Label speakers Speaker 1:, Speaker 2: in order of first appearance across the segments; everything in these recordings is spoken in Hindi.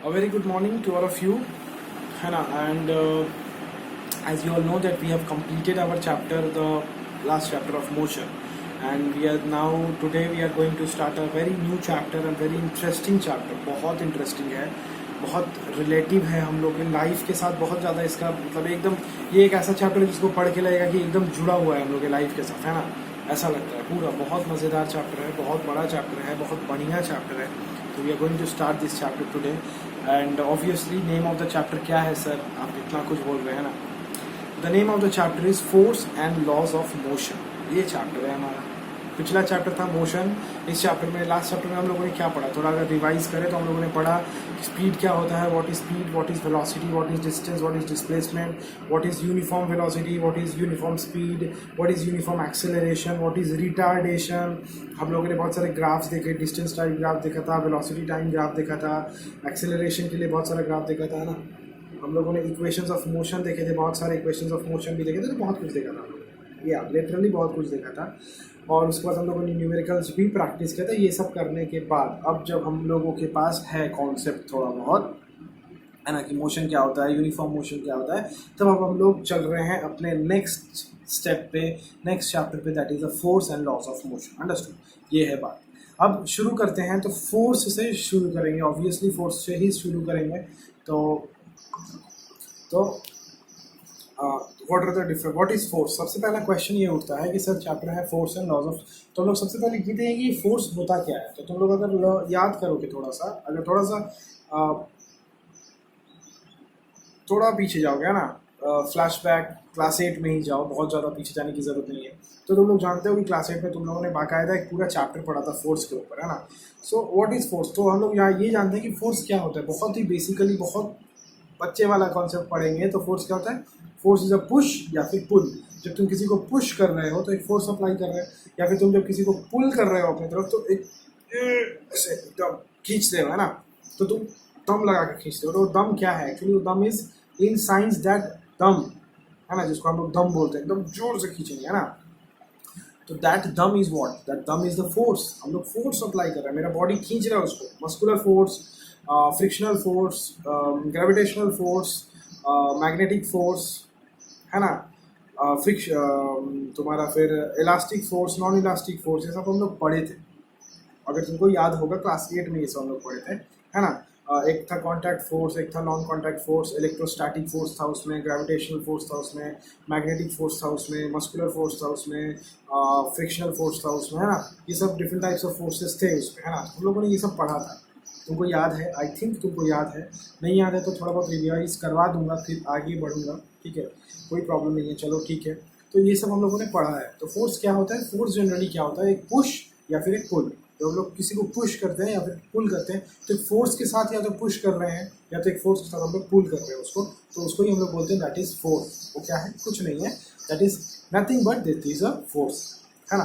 Speaker 1: A very good morning to all of you, Hannah. And as you all know that we have completed our chapter, the last chapter of motion, and we are now today we are going to start a very new chapter, a very interesting chapter. बहुत interesting है, बहुत रिलेटिव है हम लोग के लाइफ के साथ, बहुत ज़्यादा इसका मतलब एकदम ये एक ऐसा चैप्टर है जिसको पढ़ के लगेगा कि एकदम जुड़ा हुआ है हम लोग के लाइफ के साथ, है ना। ऐसा लगता है पूरा बहुत मज़ेदार चैप्टर है, बहुत बड़ा चैप्टर है, बहुत बढ़िया चैप्टर है। तो we are going to start this chapter today and obviously name of the chapter क्या है सर, आप इतना कुछ बोल रहे हैं ना। The name of the chapter is force and laws of motion. ये चैप्टर है हमारा। पिछला चैप्टर था मोशन। इस चैप्टर में लास्ट चैप्टर में हम लोगों ने क्या पढ़ा, थोड़ा अगर रिवाइज करें तो हम लोगों ने पढ़ा कि स्पीड क्या होता है, what is speed, what is velocity, what is distance, what is displacement, what is uniform velocity, what is uniform speed, what is uniform acceleration, what is retardation. हम लोगों ने बहुत सारे ग्राफ्स देखे, डिस्टेंस टाइप ग्राफ देखा था, वेलोसिटी टाइम ग्राफ देखा था, एक्सेलरेशन के लिए बहुत सारा ग्राफ देखा था ना। हम लोगों ने इक्वेशंस ऑफ मोशन देखे थे, बहुत सारे इक्वेशंस ऑफ मोशन भी देखे थे, तो बहुत कुछ देखा था हम लोगों ने, या लिटरली बहुत कुछ देखा था। और उसके बाद हम लोगों ने न्यूमेरिकल्स भी प्रैक्टिस किया था। ये सब करने के बाद अब जब हम लोगों के पास है कॉन्सेप्ट थोड़ा बहुत, है ना, कि मोशन क्या होता है, यूनिफॉर्म मोशन क्या होता है, तब अब हम लोग चल रहे हैं अपने नेक्स्ट स्टेप पे, नेक्स्ट चैप्टर पे, that is the force and loss of motion. Understood, ये है बात। अब शुरू करते हैं। तो फोर्स से शुरू करेंगे, ऑब्वियसली फोर्स से ही शुरू करेंगे। तो what are the different, what is force. सबसे पहला क्वेश्चन ये उठता है कि सर चैप्टर है फोर्स एंड लॉज ऑफ, तो हम लोग सबसे पहले ये देखेंगे कि फोर्स होता क्या है। तो तुम लोग अगर याद करोगे थोड़ा पीछे जाओगे, है ना, फ्लैशबैक क्लास 8 में ही जाओ, बहुत ज़्यादा पीछे जाने की ज़रूरत नहीं है। तो तुम लोग जानते हो कि क्लास 8 में तुम लोगों ने बाकायदा एक पूरा चैप्टर पढ़ा था फोर्स के ऊपर, है ना। So what is force. तो हम लोग यहाँ ये जानते हैं कि फोर्स क्या होता है। बहुत ही बेसिकली बहुत बच्चे वाला कॉन्सेप्ट पढ़ेंगे। तो फोर्स क्या होता है, फोर्स इज अ पुश या फिर पुल। जब तुम किसी को पुश कर रहे हो तो एक फोर्स अप्लाई कर रहे हो, या फिर तुम जब किसी को पुल कर रहे हो अपनी तरफ तो एक ऐसे एकदम खींच रहे हो, है ना। तो तुम दम लगा के खींचते हो। तो दम क्या है actually, them is in science that दम, है ना, जिसको हम लोग दम बोलते हैं, एकदम जोर से खींचेंगे, है ना। तो that them is what, that them is the force. हम लोग फोर्स अप्लाई कर रहे हैं, मेरा बॉडी खींच रहा है उसको। Muscular force, frictional force, gravitational force, magnetic force, है ना, तुम्हारा फिर elastic force, non elastic force, ये सब हम लोग पढ़े थे। अगर तुमको याद होगा क्लास 8 में ये सब हम लोग पढ़े थे, है ना। एक था कॉन्टैक्ट फोर्स, एक था non contact force, electrostatic force था उसमें, ग्रेविटेशनल फोर्स था उसमें, मैग्नेटिक फोर्स था उसमें, मस्कुलर फोर्स था उसमें, फ्रिक्शनल फोर्स था उसमें, है ना। ये सब डिफरेंट टाइप्स ऑफ फोर्सेस थे उसमें, है ना। हम लोगों ने ये सब पढ़ा था। तुमको याद है, आई थिंक तुमको याद है। नहीं याद है तो थोड़ा बहुत रिवाइज करवा दूंगा, फिर आगे बढ़ूंगा, ठीक है, कोई प्रॉब्लम नहीं है। चलो ठीक है, तो ये सब हम लोगों ने पढ़ा है। तो फोर्स क्या होता है, फोर्स जनरली क्या होता है, एक पुश या फिर एक पुल। जब हम लोग किसी को पुश करते हैं या फिर पुल करते हैं तो एक फोर्स के साथ या तो पुश कर रहे हैं या तो एक फोर्स के साथ हम लोग पुल कर रहे हैं उसको, तो उसको ही हम लोग बोलते हैं दैट इज फोर्स। वो क्या है, कुछ नहीं है, that is nothing but this is a force, है ना।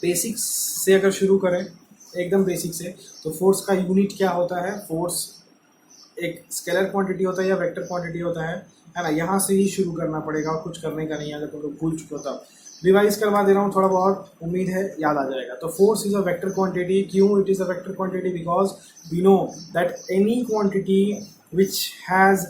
Speaker 1: बेसिक्स से अगर शुरू करें, एकदम बेसिक से, तो फोर्स का यूनिट क्या होता है। फोर्स एक स्केलर क्वांटिटी होता है या वेक्टर क्वांटिटी होता है ना। यहाँ से ही शुरू करना पड़ेगा और कुछ करने का नहीं है। अगर तुम लोग भूल चुके हो तब रिवाइज करवा दे रहा हूँ थोड़ा बहुत, उम्मीद है याद आ जाएगा। तो force is a vector quantity. क्यों it is a vector quantity, because we know that any quantity which has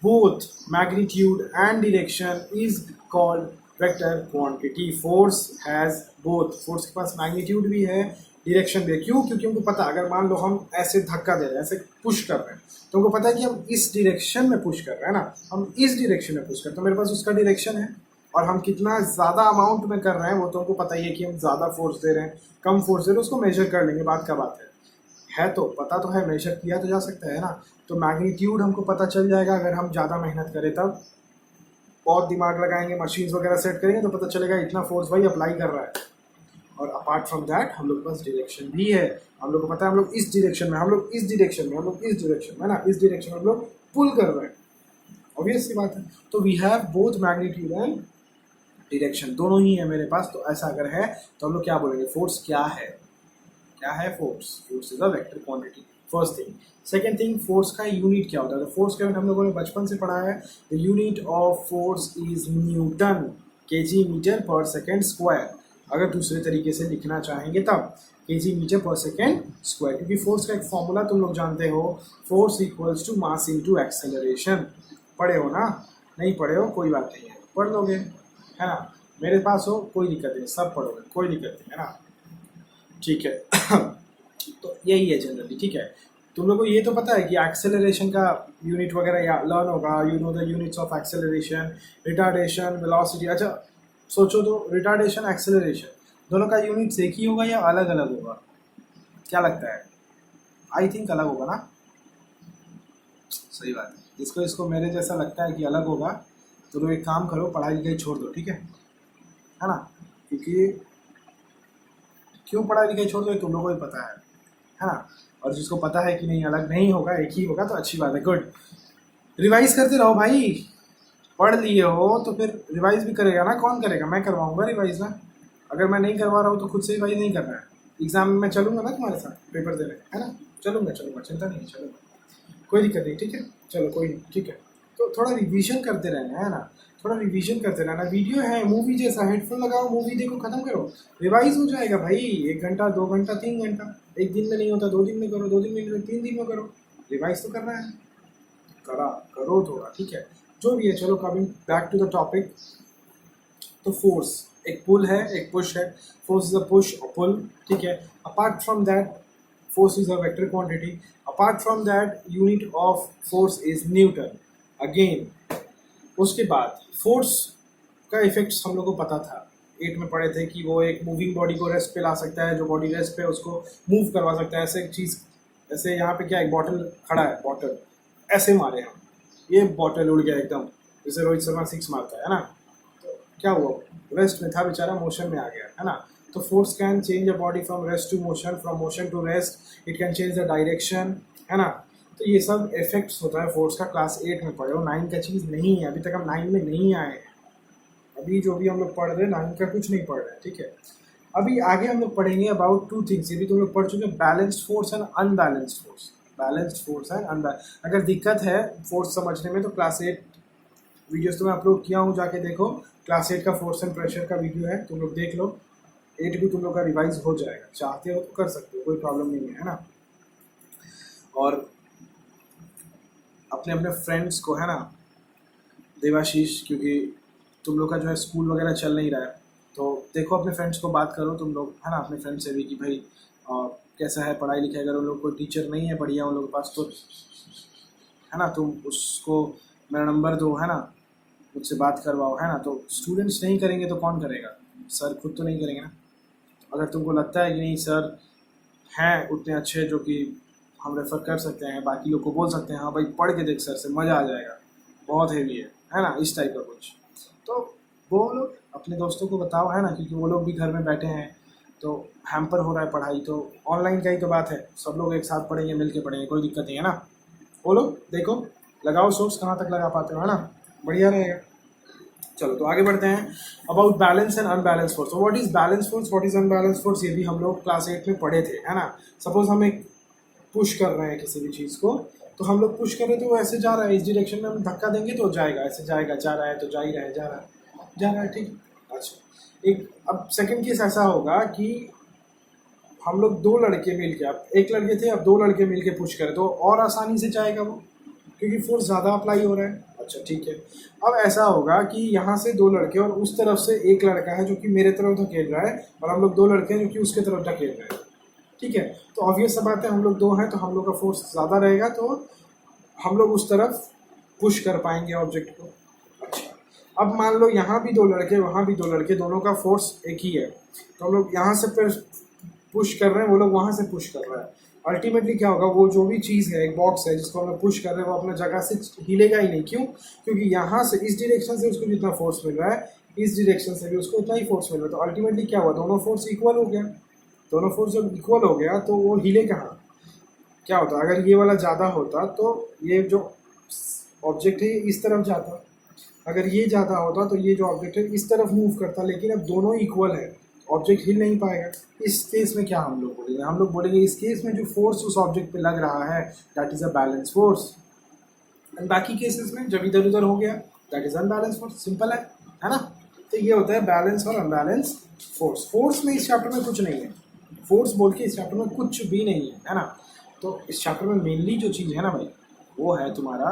Speaker 1: both magnitude and direction is called vector quantity. Force has both, force के पास मैग्नीट्यूड भी है, डायरेक्शन भी है। क्यों, क्योंकि हमको पता, अगर मान लो हम ऐसे धक्का दे रहे हैं, ऐसे पुश कर रहे हैं, तो हमको पता है कि हम इस डायरेक्शन में पुश कर रहे हैं ना, हम इस डायरेक्शन में पुश कर रहे हैं, तो मेरे पास उसका डायरेक्शन है। और हम कितना ज़्यादा अमाउंट में कर रहे हैं वो तो हमको पता ही है कि हम ज़्यादा फोर्स दे रहे हैं, कम फोर्स दे रहे हैं, उसको मेजर कर लेंगे, बात का बात है तो पता तो है, मेजर किया तो जा सकता है ना। तो मैग्नीट्यूड हमको पता चल जाएगा अगर हम ज़्यादा मेहनत करें, तब बहुत दिमाग लगाएंगे, मशीन्स वगैरह सेट करेंगे तो पता चलेगा इतना फोर्स भाई अप्लाई कर रहा है। और अपार्ट फ्रॉम दैट हम लोग के पास डायरेक्शन भी है। हम लोग को पता है हम लोग इस डायरेक्शन में, हम लोग इस डायरेक्शन में, हम लोग इस डायरेक्शन में, है ना, इस डायरेक्शन में हम लोग पुल कर रहे हैं। ऑब्वियस सी बात है। तो we have both magnitude and direction, दोनों ही है मेरे पास। तो ऐसा अगर है तो हम लोग क्या बोलेंगे, फोर्स क्या है, क्या है force. Force is a vector quantity, first thing. Second thing, force का यूनिट क्या होता है। तो फोर्स का यूनिट हम लोगों ने बचपन से पढ़ा है। The unit of force is newton, KG metre per second square. अगर दूसरे तरीके से लिखना चाहेंगे तब, KG metre per second square, क्योंकि फोर्स का एक फॉर्मूला तुम लोग जानते हो, force equals to mass into acceleration. पढ़े हो ना? नहीं पढ़े हो कोई बात नहीं है, पढ़ लोगे, है ना? मेरे पास हो कोई दिक्कत नहीं, सब पढ़ोगे कोई दिक्कत नहीं, है ना? ठीक है। तो यही है जनरली, ठीक है। तुम लोग को ये तो पता है कि एक्सेलरेशन का यूनिट वगैरह या लर्न होगा, you know the units of acceleration, retardation, velocity. अच्छा सोचो तो, रिटार्डेशन एक्सेलरेशन दोनों का यूनिट एक ही होगा या अलग अलग होगा? क्या लगता है? आई थिंक अलग होगा ना? सही बात है। इसको मेरे जैसा लगता है कि अलग होगा, तो लोग एक काम करो, पढ़ाई लिखाई छोड़ दो, ठीक है ना? क्योंकि क्यों पढ़ाई लिखाई छोड़ दो तुम लोगों को ही पता है ना? और जिसको पता है कि नहीं अलग नहीं होगा, एक ही होगा, तो अच्छी बात है, गुड। रिवाइज करते रहो भाई, पढ़ लिए हो तो फिर रिवाइज भी करेगा ना, कौन करेगा? मैं करवाऊंगा रिवाइज ना। अगर मैं नहीं करवा रहा हूँ तो खुद से रिवाइज नहीं करना है। एग्जाम में मैं चलूंगा ना तुम्हारे साथ पेपर देने, है ना? चलूंगा, चिंता नहीं है, चलूंगा, कोई दिक्कत नहीं, ठीक है? चलो कोई नहीं, ठीक है। तो थोड़ा रिविजन करते रहना, है ना? थोड़ा रिवीजन करते रहना। वीडियो है मूवी जैसा, हेडफोन लगाओ, मूवी देखो, खत्म करो, रिवाइज हो जाएगा भाई। 1 घंटा 2 घंटा 3 घंटा, एक दिन में नहीं होता 2 दिन में करो, 2 दिन में नहीं होता 3 दिन में करो, रिवाइज तो करना है, करो थोड़ा, ठीक है? जो भी है, चलो coming back to the topic. तो फोर्स एक पुल है, एक पुश है। फोर्स इज अ पुश और पुल, ठीक है? Apart from that force is a vector quantity. Apart from that unit of force is Newton again. उसके बाद फोर्स का इफेक्ट्स हम लोग को पता था, 8 में पढ़े थे कि वो एक मूविंग बॉडी को रेस्ट पे ला सकता है, जो बॉडी रेस्ट पे उसको मूव करवा सकता है। ऐसे एक चीज़, ऐसे यहाँ पे क्या एक बॉटल खड़ा है, बॉटल ऐसे मारे हम, ये बॉटल उड़ गया एकदम, जैसे रोहित शर्मा 6 मारता है ना? तो क्या हुआ? रेस्ट में था बेचारा, मोशन में आ गया, है ना? तो force can change a body from rest to motion, from motion to rest, it can change the direction, है ना? तो ये सब इफेक्ट्स होता है फोर्स का, क्लास 8 में पढ़े हो, 9 का चीज़ नहीं है, अभी तक हम 9 में नहीं आए हैं। अभी जो भी हम लोग पढ़ रहे हैं 9 का कुछ नहीं पढ़ रहे हैं, ठीक है? अभी आगे हम लोग पढ़ेंगे अबाउट 2 थिंग्स, ये भी तुम लोग पढ़ चुके हैं, balanced force and unbalanced force. Balanced force and unbalance, अगर दिक्कत है फोर्स समझने में तो क्लास 8 वीडियोस तो मैं अपलोड किया हूँ, जाके देखो। क्लास 8 का फोर्स एंड प्रेशर का वीडियो है, तुम लोग देख लो। 8 भी तुम लोग का रिवाइज हो जाएगा, चाहते हो तो कर सकते हो, कोई प्रॉब्लम नहीं है ना? और अपने अपने फ्रेंड्स को, है ना, देवाशीष, क्योंकि तुम लोग का जो है स्कूल वगैरह चल नहीं रहा है, तो देखो अपने फ्रेंड्स को बात करो तुम लोग, है ना, अपने फ्रेंड से भी कि भाई कैसा है पढ़ाई लिखाई। अगर उन लोग को टीचर नहीं है बढ़िया उन लोगों के पास, तो है ना, तुम उसको मेरा नंबर दो, है ना, मुझसे बात करवाओ, है ना? तो स्टूडेंट्स नहीं करेंगे तो कौन करेगा? सर खुद तो नहीं करेंगे ना। अगर तुमको लगता है कि नहीं सर हैं उतने अच्छे जो कि हम रेफ़र कर सकते हैं, बाकी लोग को बोल सकते हैं हाँ भाई पढ़ के देख सर से, मज़ा आ जाएगा, बहुत हेवी है ना, इस टाइप का कुछ, तो वो लोग अपने दोस्तों को बताओ, है ना? क्योंकि वो लोग भी घर में बैठे हैं, तो हैम्पर हो रहा है पढ़ाई, तो ऑनलाइन का ही तो बात है, सब लोग एक साथ पढ़ेंगे, मिल के पढ़ेंगे, कोई दिक्कत नहीं है ना? वो लोग देखो, लगाओ सोर्स, कहाँ तक लगा पाते हो, है ना? बढ़िया रहेगा। चलो तो आगे बढ़ते हैं। About balance and unbalance force. What is balance force, what is unbalance force, ये भी हम लोग क्लास 8 में पढ़े थे, है ना? सपोज हम एक पुश कर रहे हैं किसी भी चीज़ को, तो हम लोग पुश कर रहे हैं तो वो ऐसे जा रहा है, इस डायरेक्शन में हम धक्का देंगे तो जाएगा, ऐसे जाएगा, जा रहा है तो जा ही रहा है, जा रहा है, ठीक। अच्छा, एक अब सेकंड केस ऐसा होगा कि हम लोग 2 लड़के मिल के, अब एक लड़के थे अब 2 लड़के मिल के पुश करें तो और आसानी से जाएगा वो, क्योंकि फोर्स ज़्यादा अप्लाई हो रहा है। अच्छा ठीक है, अब ऐसा होगा कि यहाँ से 2 लड़के और उस तरफ से एक लड़का है जो कि मेरे तरफ धकेल रहा है, और हम लोग 2 लड़के हैं जो कि उसके तरफ धकेल रहे हैं, ठीक है? तो ऑब्वियस सा बात है, हम लोग 2 हैं तो हम लोग का फोर्स ज़्यादा रहेगा, तो हम लोग उस तरफ पुश कर पाएंगे ऑब्जेक्ट को। अच्छा, अब मान लो यहाँ भी 2 लड़के, वहाँ भी 2 लड़के, दोनों का फोर्स एक ही है, तो हम लोग यहाँ से फिर पुश कर रहे हैं, वो लोग वहाँ से पुश कर रहे हैं। अल्टीमेटली क्या होगा, वो जो भी चीज़ है, एक बॉक्स है जिसको हम लोग पुश कर रहे हैं, वो अपना जगह से हिलेगा ही नहीं। क्यों? क्योंकि यहाँ से इस डायरेक्शन से उसको जितना फोर्स मिल रहा है, इस डायरेक्शन से भी उसको उतना ही फोर्स मिल रहा है। तो अल्टीमेटली क्या हुआ, दोनों फोर्स इक्वल हो गया। दोनों फोर्स जब इक्वल हो गया तो वो हिले कहाँ? क्या होता, अगर ये वाला ज़्यादा होता तो ये जो ऑब्जेक्ट है इस तरफ जाता, अगर ये ज़्यादा होता तो ये जो ऑब्जेक्ट है इस तरफ मूव करता, लेकिन अब दोनों इक्वल है, ऑब्जेक्ट हिल नहीं पाएगा। इस केस में क्या हम लोग बोलेंगे, हम लोग बोलेंगे इस केस में जो फोर्स उस ऑब्जेक्ट पे लग रहा है that is a balance force, and बाकी केसेस में जब इधर उधर हो गया that is unbalance force. Simple है ना? तो ये होता है बैलेंस और अनबैलेंस फोर्स। फोर्स में इस चैप्टर में कुछ नहीं है, फोर्स बोल के इस चैप्टर में कुछ भी नहीं है ना। तो इस चैप्टर में मेनली जो चीज़ है ना भाई, वो है तुम्हारा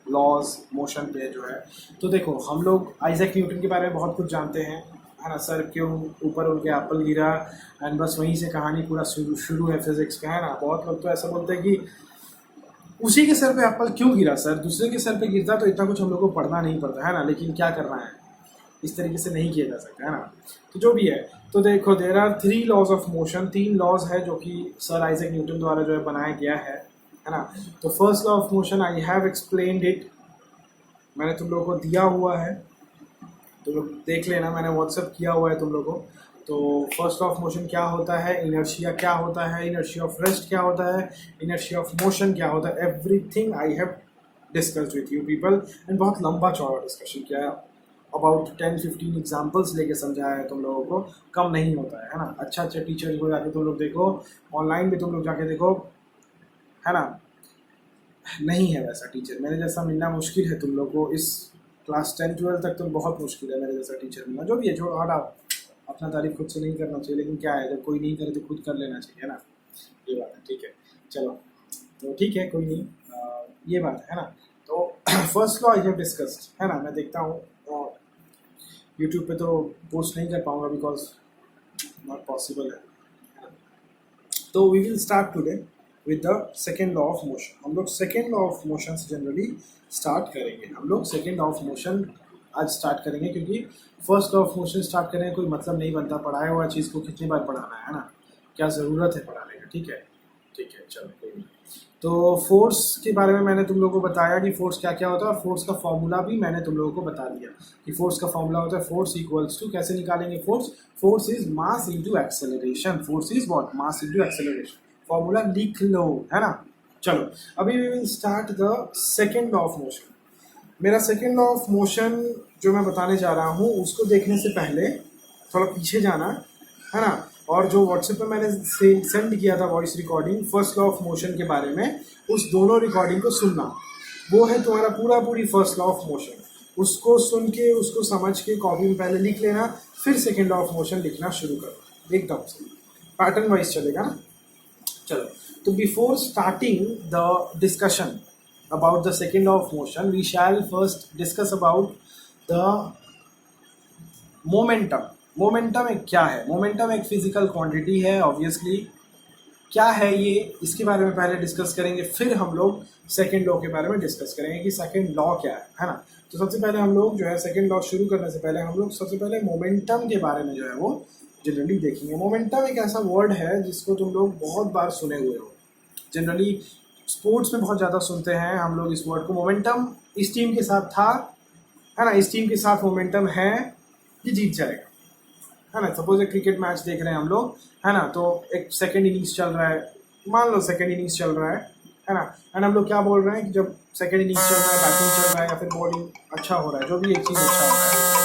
Speaker 1: लॉज मोशन पे जो है। तो देखो हम लोग आइजैक न्यूटन के बारे में बहुत कुछ जानते हैं, है ना। सर क्यों ऊपर उनके एप्पल गिरा, एंड बस वहीं से कहानी पूरा शुरू है फिजिक्स का, है ना। बहुत लोग तो ऐसा बोलते हैं कि उसी के सर पे एप्पल क्यों गिरा सर, दूसरे के सर पे गिरता तो इतना कुछ हम लोग को पढ़ना नहीं पड़ता, है ना। लेकिन क्या करना है, इस तरीके से नहीं किया जा सकता, है ना। तो जो भी है, तो देखो there are 3 laws of motion, 3 laws है जो कि सर आइजैक न्यूटन द्वारा जो है बनाया गया है ना। तो first law of motion I have explained it, मैंने तुम लोगों को दिया हुआ है, तो लोग देख लेना, मैंने व्हाट्सअप किया हुआ है तुम लोगों को। तो फर्स्ट ऑफ मोशन क्या होता है, इनर्शिया क्या होता है, इनर्शिया ऑफ रेस्ट क्या होता है, इनर्शिया ऑफ मोशन क्या होता है, everything I have discussed with you people. And बहुत लंबा चौड़ा डिस्कशन किया है, अबाउट 10-15 एग्जाम्पल्स लेके समझाया है तुम लोगों को, कम नहीं होता है ना। अच्छा अच्छा टीचर को जाके तुम लोग देखो, ऑनलाइन भी तुम लोग जाके देखो, है ना। नहीं है वैसा टीचर, मेरे जैसा मिलना मुश्किल है तुम लोग को। इस क्लास 10-12 तक तो बहुत मुश्किल है मेरे जैसा टीचर मिलना। जो भी है छोड़ो, हटा, अपना तारीफ खुद से नहीं करना चाहिए, लेकिन क्या है, जब कोई नहीं करे तो खुद कर लेना चाहिए, है ना। ये बात है, ठीक है, चलो। तो ठीक है, कोई नहीं, ये बात है ना। तो first law I have discussed, है ना। मैं देखता हूँ यूट्यूब पे तो पोस्ट नहीं कर पाऊँगा बिकॉज नॉट पॉसिबल है। तो we will start today with the second law of motion. हम लोग सेकेंड लॉ ऑफ मोशन से जनरली स्टार्ट करेंगे, हम लोग सेकेंड लॉ ऑफ मोशन आज स्टार्ट करेंगे, क्योंकि first law of motion start करने का कोई मतलब नहीं बनता, पढ़ाया हुआ चीज़ को कितनी बार पढ़ाना है ना, क्या ज़रूरत है पढ़ाने का, ठीक है। ठीक है, चलो कोई नहीं। तो फोर्स के बारे में मैंने तुम लोगों को बताया कि फोर्स क्या क्या होता है, और फोर्स का फॉर्मूला भी मैंने तुम लोगों को बता दिया कि फोर्स का फॉर्मूला होता है फोर्स इक्वल्स टू, कैसे निकालेंगे force, force is mass into acceleration, force is what, mass into acceleration. Formula लिख लो, है ना। चलो अभी we will start the second law of motion. मेरा सेकेंड लॉ ऑफ मोशन जो मैं बताने जा रहा हूँ, उसको देखने से पहले थोड़ा पीछे जाना, है ना। और जो व्हाट्सएप पे मैंने सेंड किया था voice recording first law of motion के बारे में, उस दोनों रिकॉर्डिंग को सुनना। वो है तुम्हारा पूरी फर्स्ट लॉ ऑफ मोशन, उसको सुन के, उसको समझ के कॉपी में पहले लिख लेना, फिर सेकेंड लॉ ऑफ मोशन लिखना शुरू करना, एकदम से पैटर्न वाइज चलेगा ना। चलो, तो before starting the discussion about the second law of motion, we shall first discuss about the momentum. Momentum एक क्या है, मोमेंटम एक फिजिकल क्वांटिटी है ऑब्वियसली। क्या है ये, इसके बारे में पहले डिस्कस करेंगे, फिर हम लोग सेकेंड लॉ के बारे में डिस्कस करेंगे कि सेकेंड लॉ क्या है ना। तो सबसे पहले हम लोग जो है सेकेंड लॉ शुरू करने से पहले हम लोग सबसे पहले मोमेंटम के बारे में जो है वो जनरली देखेंगे। मोमेंटम एक ऐसा वर्ड है जिसको तुम लोग बहुत बार सुने हुए हो, जनरली स्पोर्ट्स में बहुत ज़्यादा सुनते हैं हम लोग इस वर्ड को। मोमेंटम इस टीम के साथ था, है ना, इस टीम के साथ मोमेंटम है, ये जीत जाएगा, है ना। सपोज एक क्रिकेट मैच देख रहे हैं हम लोग, है ना, तो एक सेकंड इनिंग्स चल रहा है, मान लो सेकंड इनिंग्स चल रहा है ना। एंड हम लोग क्या बोल रहे हैं कि जब सेकंड इनिंग्स चल रहा है, बैटिंग चल रहा है या फिर बॉलिंग अच्छा हो रहा है, जो भी एक चीज़ अच्छा हो रहा है,